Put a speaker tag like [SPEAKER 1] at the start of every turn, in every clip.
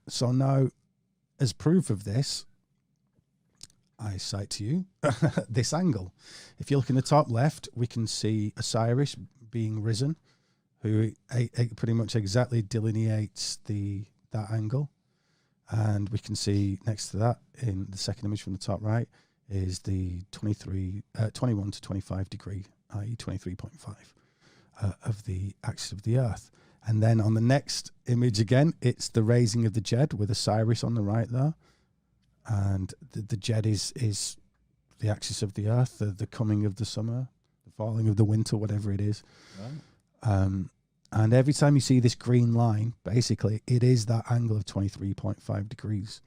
[SPEAKER 1] So now, as proof of this, I cite to you this angle. If you look in the top left, we can see Osiris being risen, who pretty much exactly delineates that angle. And we can see next to that, in the second image from the top right, is the 21 to 25 degree, i.e. 23.5 of the axis of the Earth. And then on the next image again, it's the raising of the Jed with Osiris on the right there. And the Jed is the axis of the Earth, the coming of the summer, the falling of the winter, whatever it is. Right. And every time you see this green line, basically, it is that angle of 23.5 degrees.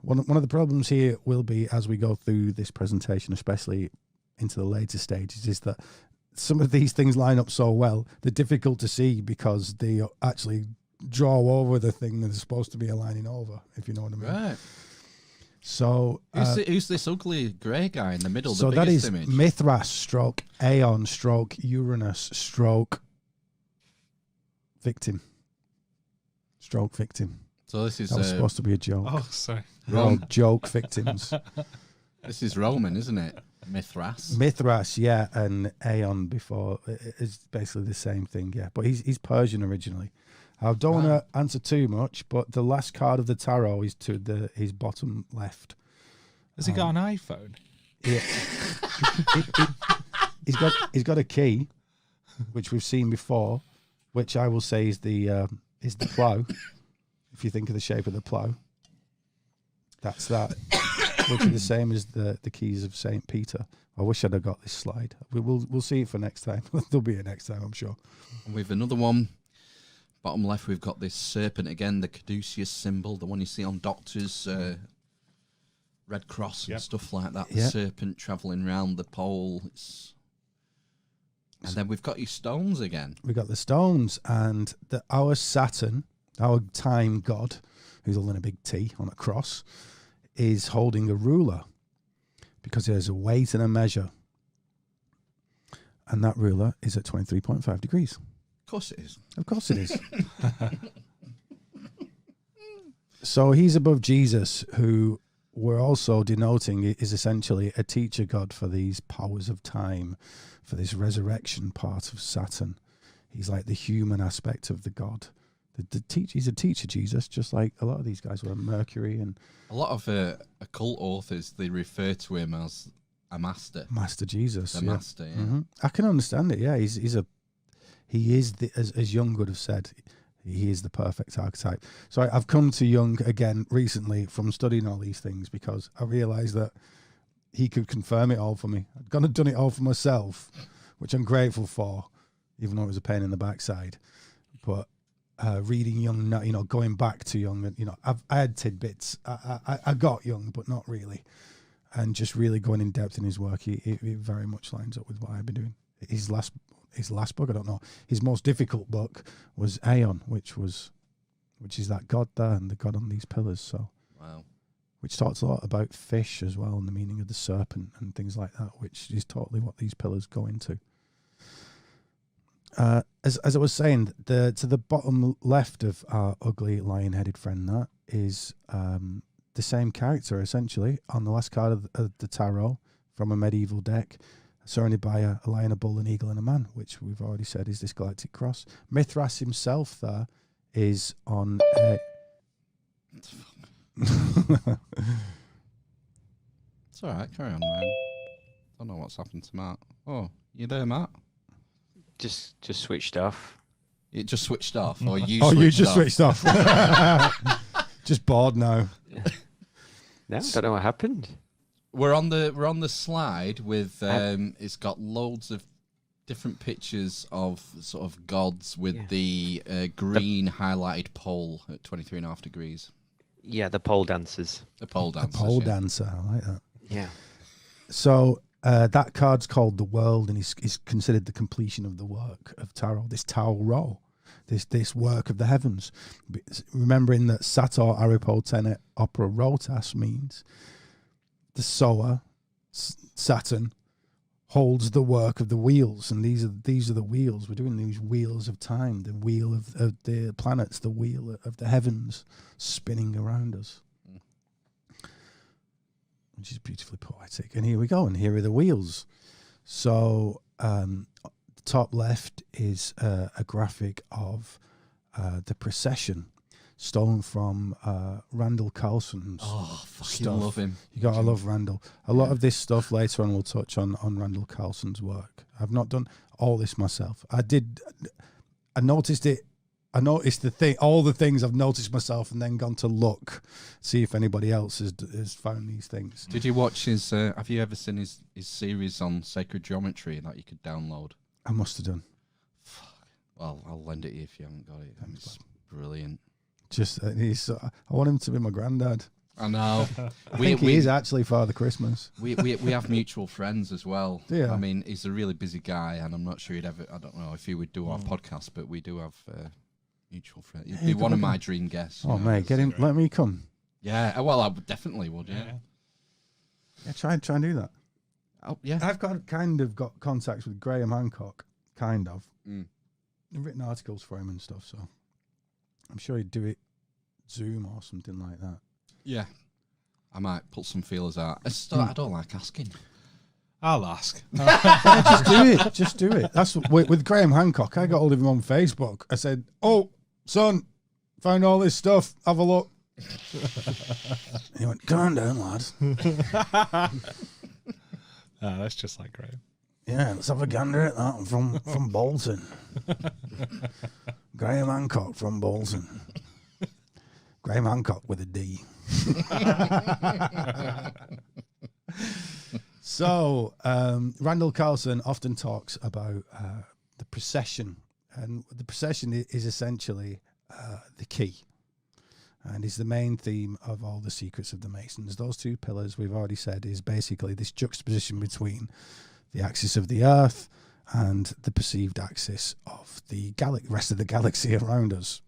[SPEAKER 1] One of the problems here will be, as we go through this presentation, especially into the later stages, is that some of these things line up so well, they're difficult to see because they actually draw over the thing that they're supposed to be aligning over, if you know what I mean.
[SPEAKER 2] Right.
[SPEAKER 1] So
[SPEAKER 2] who's this ugly grey guy in the middle?
[SPEAKER 1] So
[SPEAKER 2] the
[SPEAKER 1] that
[SPEAKER 2] biggest
[SPEAKER 1] is
[SPEAKER 2] image?
[SPEAKER 1] Mithras stroke Aeon stroke Uranus stroke victim. Stroke victim.
[SPEAKER 2] So this is
[SPEAKER 1] that was supposed to be a joke.
[SPEAKER 3] Oh, sorry.
[SPEAKER 1] We're all joke victims.
[SPEAKER 2] This is Roman, isn't it? Mithras.
[SPEAKER 1] Mithras, yeah, and Aeon before is basically the same thing, yeah. But he's Persian originally. I don't want to answer too much, but the last card of the tarot is to his bottom left.
[SPEAKER 3] Has he got an iPhone?
[SPEAKER 1] Yeah. he's got a key, which we've seen before, which I will say is the plough. If you think of the shape of the plough, that's that, which is the same as the keys of Saint Peter. I wish I'd have got this slide. We'll see it for next time. There'll be a next time, I'm sure.
[SPEAKER 2] And we've another one. Bottom left, we've got this serpent again, the caduceus symbol, the one you see on doctors, Red Cross and stuff like that. The serpent travelling round the pole. And then we've got your stones again.
[SPEAKER 1] We've got the stones, and our Saturn, our time god, who's holding a big T on a cross, is holding a ruler because there's a weight and a measure. And that ruler is at 23.5 degrees.
[SPEAKER 2] Of course it is.
[SPEAKER 1] Of course it is. So he's above Jesus, who we're also denoting is essentially a teacher god for these powers of time, for this resurrection part of Saturn. He's like the human aspect of the god. He's a teacher, Jesus, just like a lot of these guys were. Mercury and
[SPEAKER 2] a lot of occult authors, they refer to him as a master.
[SPEAKER 1] Master Jesus.
[SPEAKER 2] The master, yeah.
[SPEAKER 1] Mm-hmm. I can understand it, yeah. He is as Jung would have said, he is the perfect archetype. So I've come to Jung again recently from studying all these things because I realised that he could confirm it all for me. I'd gone and done it all for myself, which I'm grateful for, even though it was a pain in the backside. But reading Jung, going back to Jung, I had tidbits. I got Jung, but not really. And just really going in depth in his work, it very much lines up with what I've been doing. His last book, I don't know. His most difficult book was Aeon, which is that god there and the god on these pillars. So,
[SPEAKER 2] wow. Which
[SPEAKER 1] talks a lot about fish as well and the meaning of the serpent and things like that, which is totally what these pillars go into. As I was saying, to the bottom left of our ugly lion-headed friend, that is the same character essentially on the last card of the tarot from a medieval deck, surrounded by a lion, a bull, an eagle, and a man, which we've already said is this galactic cross. Mithras himself there is on a...
[SPEAKER 2] It's all right, carry on, man. Don't know what's happened to Matt. Oh, you there, Matt?
[SPEAKER 4] Just switched off.
[SPEAKER 2] It just switched off, or you?
[SPEAKER 1] You just switched off. Just bored now.
[SPEAKER 4] No, I don't know what happened.
[SPEAKER 2] We're on the slide with it's got loads of different pictures of sort of gods with the green highlighted pole at 23.5 degrees.
[SPEAKER 4] Yeah, the pole dancers.
[SPEAKER 2] The pole dancers.
[SPEAKER 1] The pole dancer, I like that.
[SPEAKER 4] Yeah.
[SPEAKER 1] So that card's called the World, and is considered the completion of the work of tarot. This tarot, this work of the heavens. Remembering that Sator Aripo Tenet Opera Rotas means the sower, Saturn, holds the work of the wheels, and these are the wheels. We're doing these wheels of time, the wheel of the planets, the wheel of the heavens spinning around us, which is beautifully poetic. And here we go, and here are the wheels. So the top left is a graphic of the procession, stolen from Randall Carlson's
[SPEAKER 2] fucking
[SPEAKER 1] stuff.
[SPEAKER 2] love him.
[SPEAKER 1] You gotta love Randall. A lot of this stuff later on we'll touch on Randall Carlson's work. I've not done all this myself. I noticed it. I noticed all the things I've noticed myself, and then gone to look, see if anybody else has found these things.
[SPEAKER 2] Did you watch his? Have you ever seen his series on sacred geometry that you could download?
[SPEAKER 1] I must have done.
[SPEAKER 2] Well, I'll lend it to you if you haven't got it. It's brilliant.
[SPEAKER 1] Just I want him to be my granddad.
[SPEAKER 2] I know.
[SPEAKER 1] I think he is actually Father Christmas.
[SPEAKER 2] We have mutual friends as well.
[SPEAKER 1] Yeah.
[SPEAKER 2] I mean, he's a really busy guy, and I'm not sure he'd ever. I don't know if he would do our podcast, but we do have mutual friends. He'd be one of my dream guests.
[SPEAKER 1] Oh mate, get him. Let me come.
[SPEAKER 2] Yeah. Well, I definitely would. Yeah.
[SPEAKER 1] Try and do that.
[SPEAKER 2] Oh yeah.
[SPEAKER 1] I've got contacts with Graham Hancock, kind of. I've written articles for him and stuff, so I'm sure he'd do it Zoom or something like that.
[SPEAKER 2] Yeah. I might put some feelers out. I don't like asking.
[SPEAKER 3] I'll ask.
[SPEAKER 1] Just do it. That's with Graham Hancock. I got hold of him on Facebook. I said, "Oh, son, found all this stuff. Have a look." He went, "Go on down, lad."
[SPEAKER 3] That's just like Graham.
[SPEAKER 1] Yeah, let's have a gander at that from Bolton. Graham Hancock from Bolton. Graham Hancock with a D. So, Randall Carlson often talks about the procession, and the procession is essentially the key, and is the main theme of all the Secrets of the Masons. Those two pillars, we've already said, is basically this juxtaposition between the axis of the Earth and the perceived axis of the rest of the galaxy around us.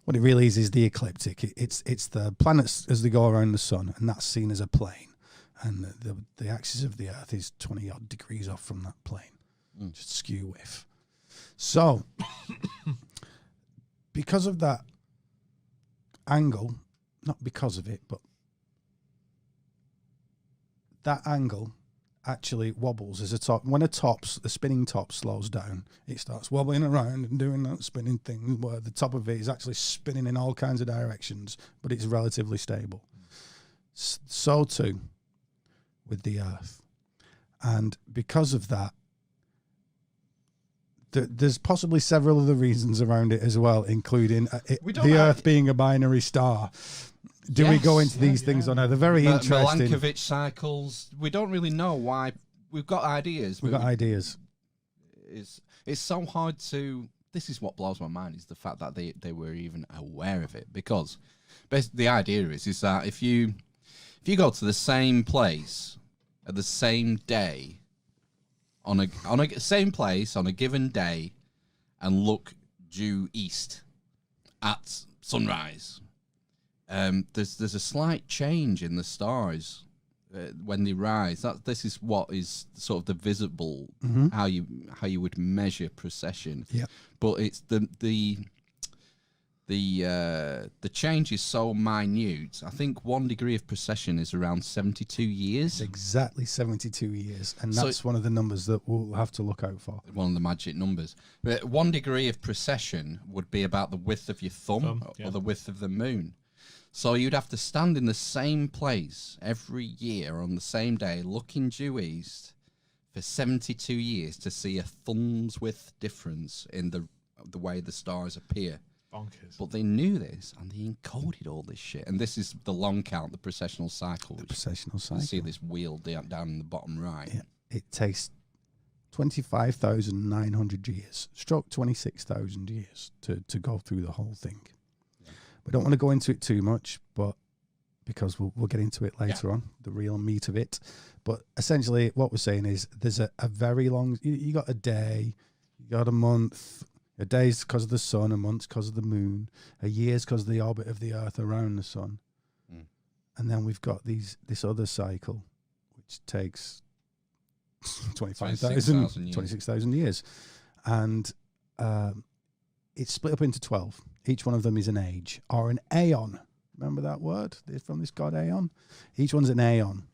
[SPEAKER 1] What it really is the ecliptic. It's the planets as they go around the sun, and that's seen as a plane. And the axis of the Earth is 20 odd degrees off from that plane, just skew with. So, because of that angle, not because of it, but that angle actually wobbles as when the spinning top slows down, it starts wobbling around and doing that spinning thing where the top of it is actually spinning in all kinds of directions, but it's relatively stable. So too with the Earth. And because of that, there's possibly several other reasons around it as well, including the Earth being a binary star. Do we go into these things or no? They're very interesting.
[SPEAKER 2] Milankovitch cycles. We don't really know why. We've got ideas. It's so hard to. This is what blows my mind, is the fact that they were even aware of it. Because the idea is that if you go to the same place at the same day on a same place on a given day and look due east at sunrise. There's a slight change in the stars when they rise. This is what is sort of the visible how you would measure precession.
[SPEAKER 1] Yeah.
[SPEAKER 2] But it's the change is so minute. I think 1 degree of precession is around 72 years.
[SPEAKER 1] It's exactly 72 years, and that's one of the numbers that we'll have to look out for.
[SPEAKER 2] One of the magic numbers. But 1 degree of precession would be about the width of your thumb or the width of the moon. So you'd have to stand in the same place every year on the same day, looking due east for 72 years to see a thumb's width difference in the way the stars appear.
[SPEAKER 3] Bonkers.
[SPEAKER 2] But they knew this, and they encoded all this shit. And this is the long count, the precessional cycle.
[SPEAKER 1] The precessional cycle.
[SPEAKER 2] You see this wheel down in the bottom right.
[SPEAKER 1] Yeah. It takes 25,900 years, stroke 26,000 years to go through the whole thing. We don't want to go into it too much, but because we'll get into it later on, the real meat of it. But essentially, what we're saying is there's a very long. You got a day, you got a month. A day's because of the sun, a month's because of the moon, a year's because of the orbit of the Earth around the sun, and then we've got this other cycle, which which takes
[SPEAKER 2] 26,000 years.
[SPEAKER 1] 26,000 years. And it's split up into 12. Each one of them is an age or an aeon. Remember that word from this god Aeon? Each one's an aeon.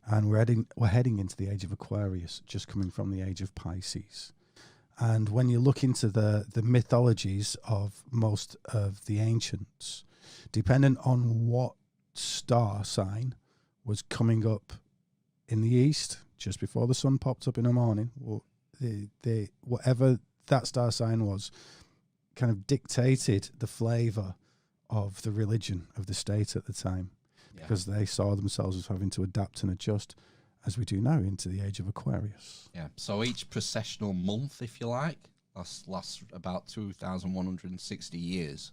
[SPEAKER 1] And we're heading into the age of Aquarius, just coming from the age of Pisces. And when you look into the mythologies of most of the ancients, dependent on what star sign was coming up in the east, just before the sun popped up in the morning, whatever that star sign was, kind of dictated the flavour of the religion of the state at the time, because they saw themselves as having to adapt and adjust, as we do now, into the age of Aquarius.
[SPEAKER 2] Yeah, so each processional month, if you like, lasts about 2,160 years.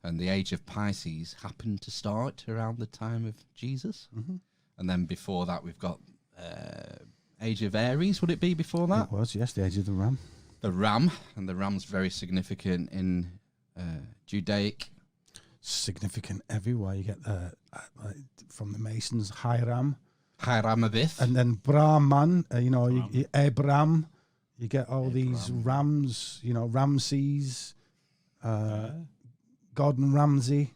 [SPEAKER 2] And the age of Pisces happened to start around the time of Jesus.
[SPEAKER 1] Mm-hmm.
[SPEAKER 2] And then before that, we've got age of Aries, would it be before that?
[SPEAKER 1] It was, yes, the age of the ram.
[SPEAKER 2] The ram, and the ram's very significant in Judaic.
[SPEAKER 1] Significant everywhere. You get from the Masons, Hiram.
[SPEAKER 2] Hiramabith.
[SPEAKER 1] And then Brahman, Abraham. You get all these rams, Ramses, Gordon Ramsay.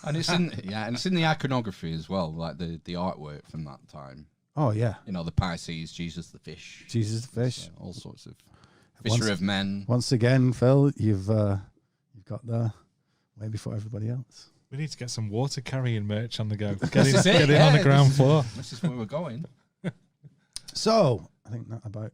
[SPEAKER 2] And it's in the iconography as well, like the artwork from that time.
[SPEAKER 1] Oh yeah.
[SPEAKER 2] The Pisces, Jesus the fish.
[SPEAKER 1] Jesus the fish.
[SPEAKER 2] All sorts of fisher of men.
[SPEAKER 1] Once again, Phil, you've got there way before everybody else.
[SPEAKER 3] We need to get some water carrying merch on the go. Get in on the ground floor.
[SPEAKER 2] This is where we're going.
[SPEAKER 1] So I think that about